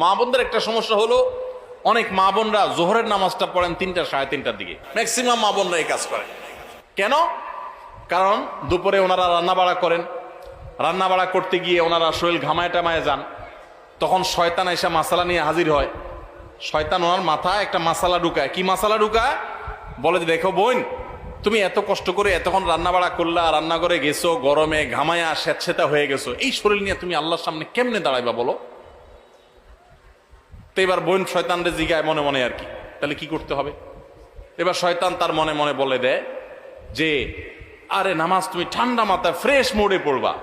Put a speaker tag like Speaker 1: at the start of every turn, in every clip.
Speaker 1: মা বোনদের একটা সমস্যা হলো, অনেক মা বোনরা জোহরের নামাজটা পড়েন ৩টা সাড়ে ৩টার দিকে। ম্যাক্সিমাম মা বোনরা এই কাজ করেন। কেন? কারণ দুপুরে ওনারা রান্না বাড়া করেন, রান্না বাড়া করতে গিয়ে ওনারা শরীর ঘামায় টামায় যান, তখন শয়তান এসে মাসালা নিয়ে হাজির হয়। শয়তান ওনার মাথায় একটা মাসালা ঢুকায়। কি মাসালা ঢুকায়? বলে যে, দেখো বোন, তুমি এত কষ্ট করে এতক্ষণ রান্না বাড়া করলা, রান্নাঘরে গেছো, গরমে ঘামায়া স্যাঁতসেঁতা হয়ে গেছো, এই শরীর নিয়ে তুমি আল্লাহর সামনে কেমনে দাঁড়াইবা বলো? তো এবার বোন শয়তানরে জিগায় মনে মনে আর কি, তাহলে কি করতে হবে? এবার শয়তান তার মনে মনে বলে দেয় যে, আরে নামাজ তুমি ঠান্ডা মাথায় ফ্রেশ মোডে পড়বা,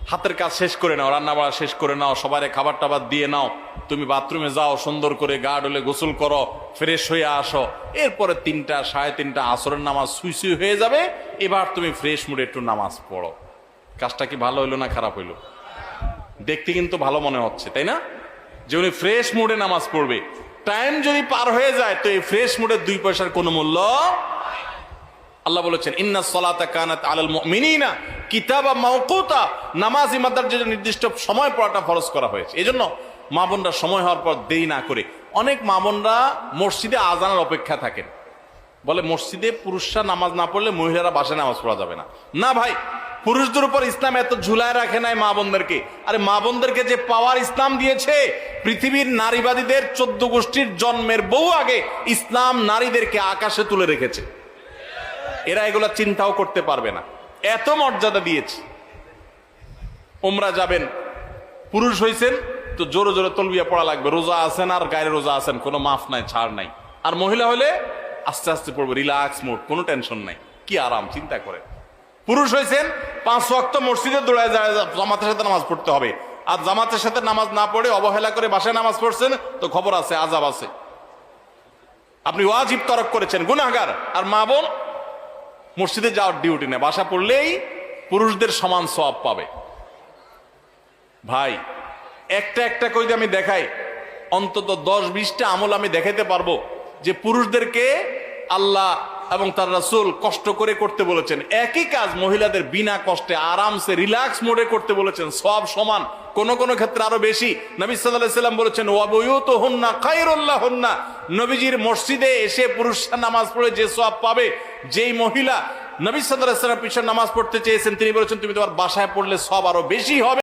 Speaker 1: হাতের কাজ শেষ করে নাও, রান্না বাড়া শেষ করে নাও, সবারে খাবার টাবার দিয়ে নাও, তুমি বাথরুমে যাও, সুন্দর করে গা ডলে গোসল করো, ফ্রেশ হয়ে আসো, এরপরে ৩টা সাড়ে ৩টা আসরের নামাজ সুই সুই হয়ে যাবে, এবার তুমি ফ্রেশ মুডে একটু নামাজ পড়ো। কাজটা কি ভালো হইলো না খারাপ হইলো? দেখতে কিন্তু ভালো মনে হচ্ছে, তাই না? যে উনি ফ্রেশ মুডে নামাজ পড়বে। টাইম যদি পার হয়ে যায় তো এই ফ্রেশ মুডের 2 পয়সার কোনো মূল্য। আল্লাহ বলেছেন, ইন্নাস সালাতা কানাত আলাল মুমিনিনা কিতাবা মাওকুতা, নামাজ ইমানদার যে নির্দিষ্ট সময় পড়াটা ফরজ করা হয়েছে। এজন্য মা বোনরা সময় হওয়ার পর দেরি না করে, অনেক মা বোনরা মসজিদে আজানের অপেক্ষা থাকেন, বলে মসজিদে পুরুষরা নামাজ না পড়লে মহিলারা বাসায় নামাজ পড়া যাবে না। না ভাই, পুরুষদের উপর ইসলাম এত ঝুলায় রাখে নাই মা বোনদেরকে। আরে মা বোনদেরকে যে পাওয়ার ইসলাম দিয়েছে, পৃথিবীর নারীবাদীদের 14 গোষ্ঠীর জন্মের বহু আগে ইসলাম নারীদেরকে আকাশে তুলে রেখেছে। এরা এগুলা চিন্তাও করতে পারবে না, এত মর্যাদা দিয়েছে। উমরা যাবেন, পুরুষ হয়েছেন তো জোরে জোরে তলবিয়া পড়া লাগবে, রোজা আছেন আর গায়ে রোজা আছেন, কোনো মাফ নাই, ছাড় নাই। আর মহিলা হলে আস্তে আস্তে পড়বে, রিল্যাক্স মোড, কোনো টেনশন নাই, কি আরাম, চিন্তা করে। পুরুষ হয়েছেন 5 ওয়াক্ত মসজিদে দৌড়ায় যায়, জামাতের সাথে নামাজ পড়তে হবে। আর জামাতের সাথে নামাজ না পড়ে অবহেলা করে বাসায় নামাজ পড়ছেন তো খবর আছে, আযাব আছে, আপনি ওয়াজিব তরক করেছেন, গুনাহগার। আর মা বোন মসজিদে যাওয়ার ডিউটি নেই, বাসা পড়লেই পুরুষদের সমান সওয়াব পাবে। ভাই, একটা একটা করে আমি দেখাই, অন্তত 10-20টা আমল আমি দেখাইতে পারবো যে পুরুষদেরকে আল্লাহ এবং তার রাসূল কষ্ট করে করতে বলেছেন। একই কাজ মহিলাদের বিনা কষ্টে আরামসে রিল্যাক্স মোডে করতে বলেছেন, সওয়াব সমান, কোন কোন ক্ষেত্রে আরো বেশি। নবী সাল্লাল্লাহু আলাইহি সাল্লাম বলেছেন, ওয়া বুয়ুতুহুন্না খায়রুল লাহুন্না, নবীজির মসজিদে এসে পুরুষরা নামাজ পড়ে যে সওয়াব পাবে, যেই মহিলা নবী সাল্লাল্লাহু আলাইহি সাল্লামের পিছনে নামাজ পড়তে চেয়েছেন তিনি বলেছেন তুমি তোমার বাসায় পড়লে সওয়াব আরো বেশি হবে।